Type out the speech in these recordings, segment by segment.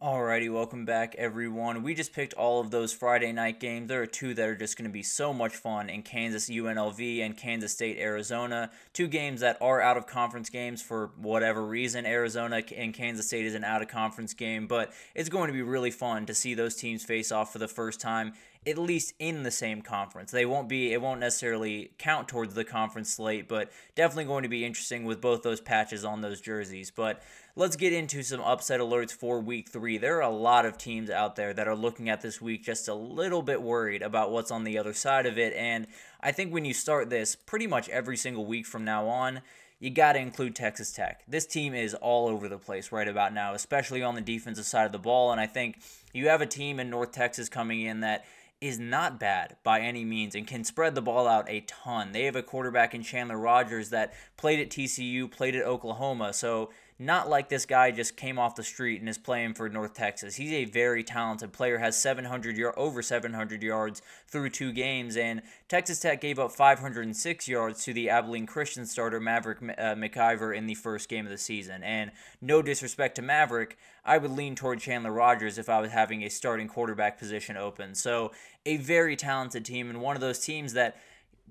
Alrighty, welcome back everyone. We just picked all of those Friday night games. There are two that are just going to be so much fun in Kansas UNLV and Kansas State Arizona. Two games that are out of conference games for whatever reason. Arizona and Kansas State is an out of conference game, but it's going to be really fun to see those teams face off for the first time, at least in the same conference. It won't necessarily count towards the conference slate, but definitely going to be interesting with both those patches on those jerseys. But let's get into some upset alerts for week 3. There are a lot of teams out there that are looking at this week just a little bit worried about what's on the other side of it, and I think when you start this pretty much every single week from now on, you got to include Texas Tech. This team is all over the place right about now, especially on the defensive side of the ball, and I think you have a team in North Texas coming in that is not bad by any means and can spread the ball out a ton. They have a quarterback in Chandler Rogers that played at TCU, played at Oklahoma, so not like this guy just came off the street and is playing for North Texas. He's a very talented player, has over 700 yards through 2 games, and Texas Tech gave up 506 yards to the Abilene Christian starter Maverick McIver in the first game of the season. And no disrespect to Maverick, I would lean toward Chandler Rogers if I was having a starting quarterback position open. So a very talented team, and one of those teams that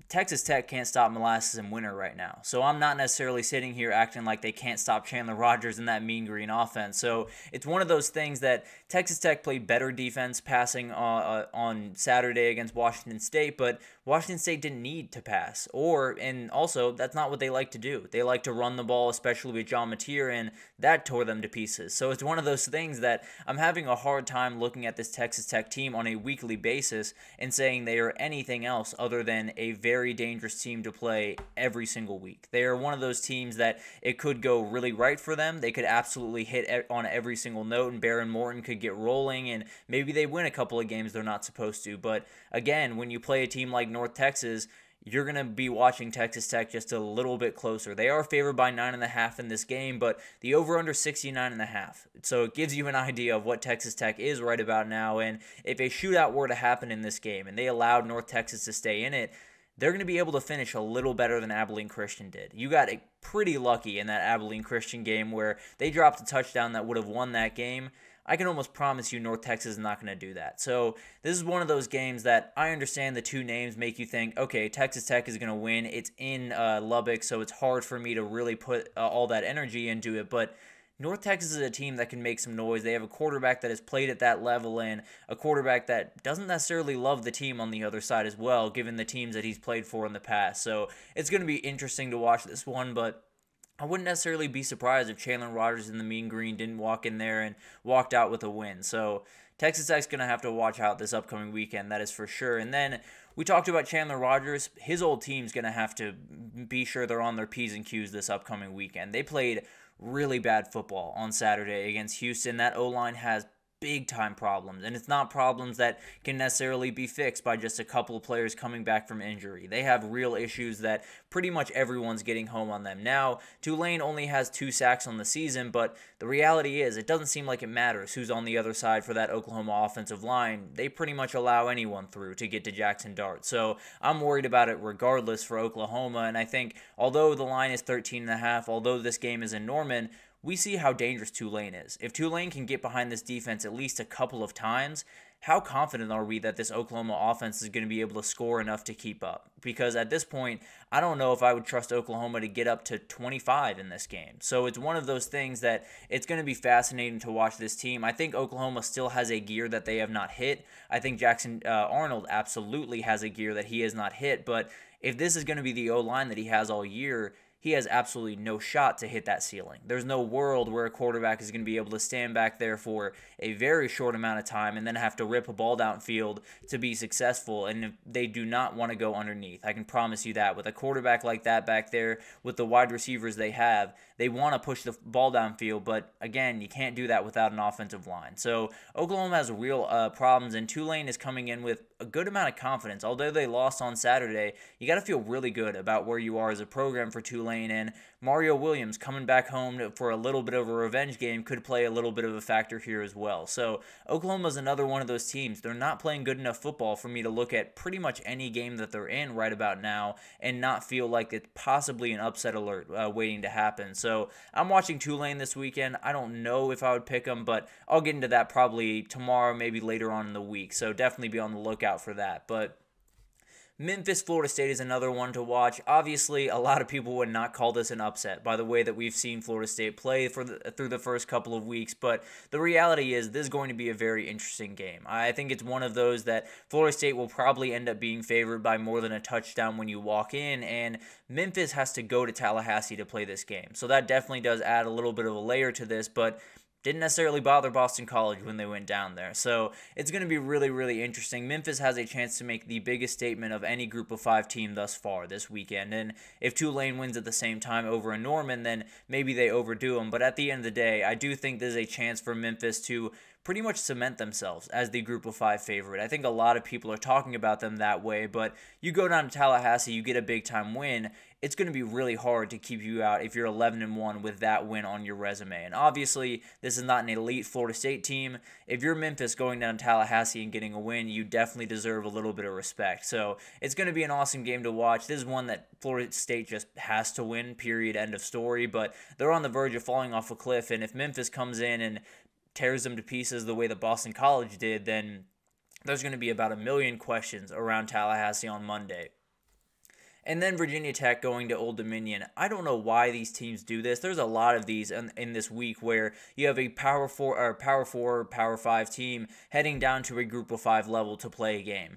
Texas Tech can't stop Molasses and Winter right now. So I'm not necessarily sitting here acting like they can't stop Chandler Rogers in that mean green offense. So it's one of those things that Texas Tech played better defense passing on Saturday against Washington State, but Washington State didn't need to pass. And also, that's not what they like to do. They like to run the ball, especially with John Mateer, and that tore them to pieces. So it's one of those things that I'm having a hard time looking at this Texas Tech team on a weekly basis and saying they are anything else other than a very dangerous team to play every single week. They are one of those teams that it could go really right for them. They could absolutely hit on every single note, and Baron Morton could get rolling, and maybe they win a couple of games they're not supposed to. But again, when you play a team like North Texas, you're going to be watching Texas Tech just a little bit closer. They are favored by 9.5 in this game, but the over-under 69.5. So it gives you an idea of what Texas Tech is right about now. And if a shootout were to happen in this game and they allowed North Texas to stay in it, they're going to be able to finish a little better than Abilene Christian did. You got pretty lucky in that Abilene Christian game where they dropped a touchdown that would have won that game. I can almost promise you North Texas is not going to do that. So this is one of those games that I understand the two names make you think, okay, Texas Tech is going to win. It's in Lubbock, so it's hard for me to really put all that energy into it. But North Texas is a team that can make some noise. They have a quarterback that has played at that level and a quarterback that doesn't necessarily love the team on the other side as well, given the teams that he's played for in the past. So it's going to be interesting to watch this one, but I wouldn't necessarily be surprised if Chandler Rogers in the mean green didn't walk in there and walked out with a win. So Texas Tech's going to have to watch out this upcoming weekend, that is for sure. And then we talked about Chandler Rogers. His old team's going to have to be sure they're on their P's and Q's this upcoming weekend. They played really bad football on Saturday against Houston. That O-line has big time problems, and it's not problems that can necessarily be fixed by just a couple of players coming back from injury. They have real issues that pretty much everyone's getting home on them. Now, Tulane only has 2 sacks on the season, but the reality is it doesn't seem like it matters who's on the other side for that Oklahoma offensive line. They pretty much allow anyone through to get to Jackson Dart. So I'm worried about it regardless for Oklahoma, and I think although the line is 13.5, although this game is in Norman, we see how dangerous Tulane is. If Tulane can get behind this defense at least a couple of times, how confident are we that this Oklahoma offense is going to be able to score enough to keep up? Because at this point, I don't know if I would trust Oklahoma to get up to 25 in this game. So it's one of those things that it's going to be fascinating to watch this team. I think Oklahoma still has a gear that they have not hit. I think Jackson Arnold absolutely has a gear that he has not hit. But if this is going to be the O-line that he has all year, he has absolutely no shot to hit that ceiling. There's no world where a quarterback is going to be able to stand back there for a very short amount of time and then have to rip a ball downfield to be successful, and they do not want to go underneath. I can promise you that. With a quarterback like that back there, with the wide receivers they have, they want to push the ball downfield, but again, you can't do that without an offensive line. So Oklahoma has real problems, and Tulane is coming in with a good amount of confidence. Although they lost on Saturday, you got to feel really good about where you are as a program for Tulane, and Mario Williams coming back home for a little bit of a revenge game could play a little bit of a factor here as well. So Oklahoma's another one of those teams. They're not playing good enough football for me to look at pretty much any game that they're in right about now and not feel like it's possibly an upset alert waiting to happen. So So I'm watching Tulane this weekend. I don't know if I would pick them, but I'll get into that probably tomorrow, maybe later on in the week. So definitely be on the lookout for that. But Memphis, Florida State is another one to watch. Obviously, a lot of people would not call this an upset by the way that we've seen Florida State play through the first couple of weeks, but the reality is this is going to be a very interesting game. I think it's one of those that Florida State will probably end up being favored by more than a touchdown when you walk in, and Memphis has to go to Tallahassee to play this game. So that definitely does add a little bit of a layer to this, but didn't necessarily bother Boston College when they went down there. So it's going to be really, really interesting. Memphis has a chance to make the biggest statement of any group of 5 team thus far this weekend. And if Tulane wins at the same time over a Norman, then maybe they overdo them. But at the end of the day, I do think there's a chance for Memphis to pretty much cement themselves as the group of 5 favorite. I think a lot of people are talking about them that way, but you go down to Tallahassee, you get a big time win, it's going to be really hard to keep you out if you're 11-1 with that win on your resume. And obviously, this is not an elite Florida State team. If you're Memphis going down to Tallahassee and getting a win, you definitely deserve a little bit of respect. So it's going to be an awesome game to watch. This is one that Florida State just has to win, period, end of story. But they're on the verge of falling off a cliff, and if Memphis comes in and tears them to pieces the way that Boston College did, then there's going to be about 1 million questions around Tallahassee on Monday. And then Virginia Tech going to Old Dominion. I don't know why these teams do this. There's a lot of these in this week where you have a Power 4, Power 5 team heading down to a Group of 5 level to play a game.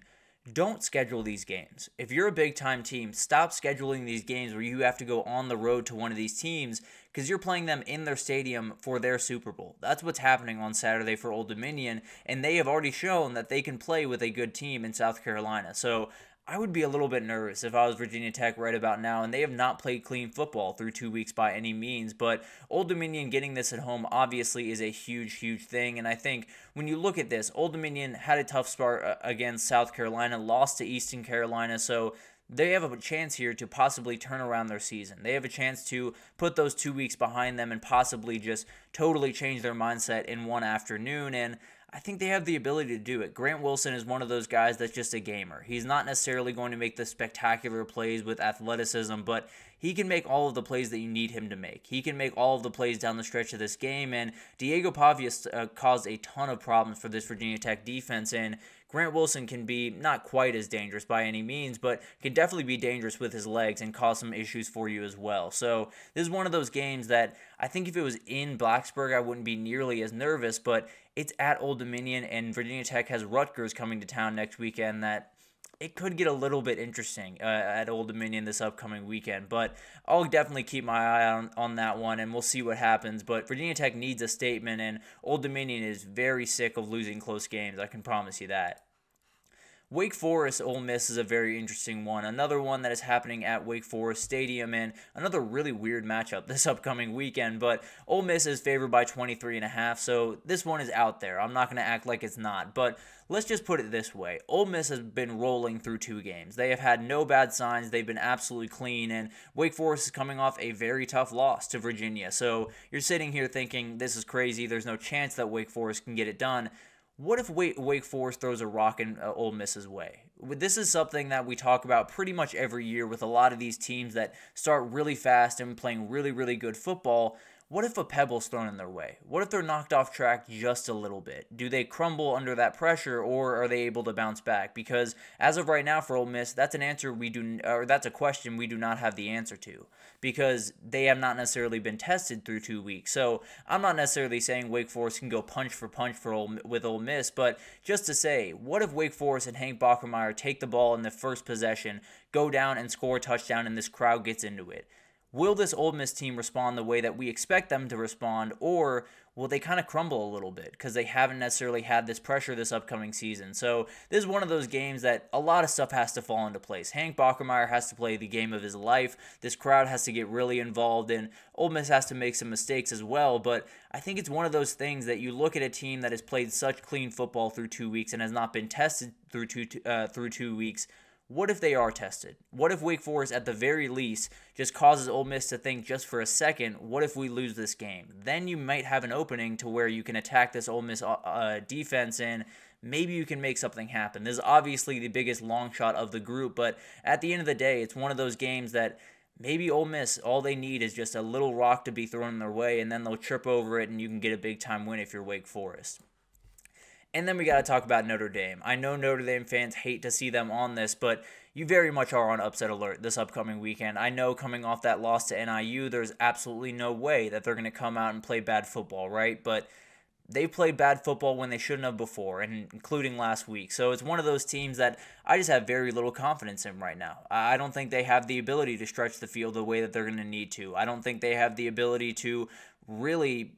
Don't schedule these games. If you're a big-time team, stop scheduling these games where you have to go on the road to one of these teams because you're playing them in their stadium for their Super Bowl. That's what's happening on Saturday for Old Dominion, and they have already shown that they can play with a good team in South Carolina. So I would be a little bit nervous if I was Virginia Tech right about now, and they have not played clean football through 2 weeks by any means, but Old Dominion getting this at home obviously is a huge, huge thing, and I think when you look at this, Old Dominion had a tough start against South Carolina, lost to Eastern Carolina, so they have a chance here to possibly turn around their season. They have a chance to put those 2 weeks behind them and possibly just totally change their mindset in one afternoon, and I think they have the ability to do it. Grant Wilson is one of those guys that's just a gamer. He's not necessarily going to make the spectacular plays with athleticism, but he can make all of the plays that you need him to make. He can make all of the plays down the stretch of this game, and Diego Pavia caused a ton of problems for this Virginia Tech defense, and Grant Wilson can be not quite as dangerous by any means, but can definitely be dangerous with his legs and cause some issues for you as well. So this is one of those games that I think if it was in Blacksburg, I wouldn't be nearly as nervous, but it's at Old Dominion, and Virginia Tech has Rutgers coming to town next weekend that it could get a little bit interesting at Old Dominion this upcoming weekend, but I'll definitely keep my eye on that one, and we'll see what happens. But Virginia Tech needs a statement, and Old Dominion is very sick of losing close games. I can promise you that. Wake Forest Ole Miss is a very interesting one. Another one that is happening at Wake Forest Stadium, and another really weird matchup this upcoming weekend. But Ole Miss is favored by 23.5, so this one is out there. I'm not going to act like it's not, but let's just put it this way. Ole Miss has been rolling through 2 games. They have had no bad signs. They've been absolutely clean, and Wake Forest is coming off a very tough loss to Virginia. So you're sitting here thinking, this is crazy. There's no chance that Wake Forest can get it done. What if Wake Forest throws a rock in Ole Miss's way? This is something that we talk about pretty much every year with a lot of these teams that start really fast and playing really, really good football. What if a pebble's thrown in their way? What if they're knocked off track just a little bit? Do they crumble under that pressure, or are they able to bounce back? Because as of right now for Ole Miss, that's a question we do not have the answer to, because they have not necessarily been tested through 2 weeks. So I'm not necessarily saying Wake Forest can go punch for punch with Ole Miss, but just to say, what if Wake Forest and Hank Bachmeier take the ball in the first possession, go down and score a touchdown, and this crowd gets into it? Will this Ole Miss team respond the way that we expect them to respond, or will they kind of crumble a little bit because they haven't necessarily had this pressure this upcoming season? So this is one of those games that a lot of stuff has to fall into place. Hank Bachmeier has to play the game of his life. This crowd has to get really involved, and Ole Miss has to make some mistakes as well. But I think it's one of those things that you look at a team that has played such clean football through 2 weeks and has not been tested through 2 weeks. What if they are tested? What if Wake Forest, at the very least, just causes Ole Miss to think just for a second, what if we lose this game? Then you might have an opening to where you can attack this Ole Miss defense, and maybe you can make something happen. This is obviously the biggest long shot of the group, but at the end of the day, it's one of those games that maybe Ole Miss, all they need is just a little rock to be thrown their way, and then they'll trip over it, and you can get a big-time win if you're Wake Forest. And then we got to talk about Notre Dame. I know Notre Dame fans hate to see them on this, but you very much are on upset alert this upcoming weekend. I know coming off that loss to NIU, there's absolutely no way that they're going to come out and play bad football, right? But they played bad football when they shouldn't have before, and including last week. So it's one of those teams that I just have very little confidence in right now. I don't think they have the ability to stretch the field the way that they're going to need to. I don't think they have the ability to really,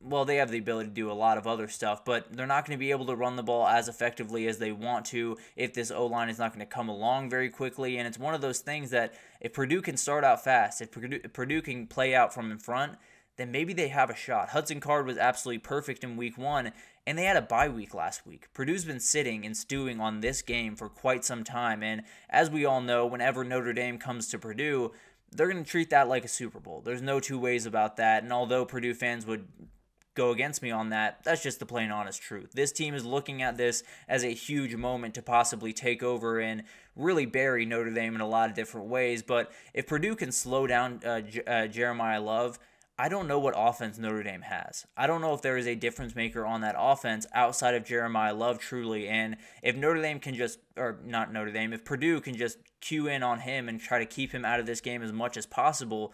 well, they have the ability to do a lot of other stuff, but they're not going to be able to run the ball as effectively as they want to if this O-line is not going to come along very quickly. And it's one of those things that if Purdue can start out fast, if Purdue can play out from in front, then maybe they have a shot. Hudson Card was absolutely perfect in week 1, and they had a bye week last week. Purdue's been sitting and stewing on this game for quite some time, and as we all know, whenever Notre Dame comes to Purdue, they're going to treat that like a Super Bowl. There's no two ways about that, and although Purdue fans would go against me on that, that's just the plain honest truth. This team is looking at this as a huge moment to possibly take over and really bury Notre Dame in a lot of different ways, but if Purdue can slow down Jeremiah Love, I don't know what offense Notre Dame has. I don't know if there is a difference maker on that offense outside of Jeremiah Love truly, and if Notre Dame can just, or not Notre Dame, if Purdue can just cue in on him and try to keep him out of this game as much as possible,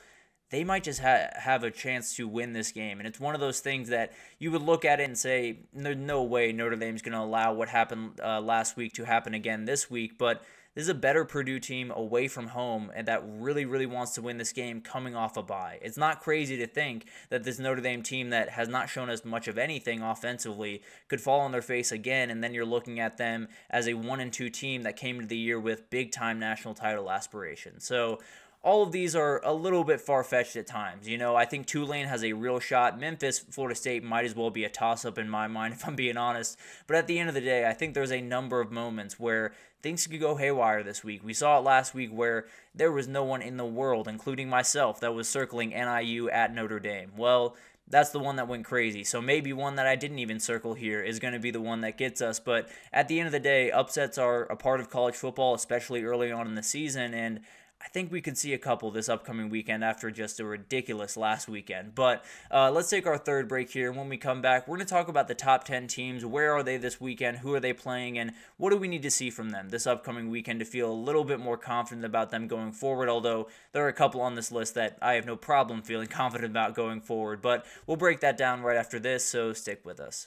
they might just have a chance to win this game. And it's one of those things that you would look at it and say, there's no way Notre Dame's going to allow what happened last week to happen again this week. But this is a better Purdue team away from home and that really, really wants to win this game coming off a bye. It's not crazy to think that this Notre Dame team that has not shown us much of anything offensively could fall on their face again, and then you're looking at them as a 1-2 team that came into the year with big-time national title aspirations. So all of these are a little bit far-fetched at times. You know, I think Tulane has a real shot. Memphis, Florida State might as well be a toss-up in my mind, if I'm being honest. But at the end of the day, I think there's a number of moments where things could go haywire this week. We saw it last week where there was no one in the world, including myself, that was circling NIU at Notre Dame. Well, that's the one that went crazy. So maybe one that I didn't even circle here is going to be the one that gets us. But at the end of the day, upsets are a part of college football, especially early on in the season, and I think we could see a couple this upcoming weekend after just a ridiculous last weekend. But let's take our third break here. And when we come back, we're going to talk about the top 10 teams. Where are they this weekend? Who are they playing? And what do we need to see from them this upcoming weekend to feel a little bit more confident about them going forward? Although there are a couple on this list that I have no problem feeling confident about going forward. But we'll break that down right after this, so stick with us.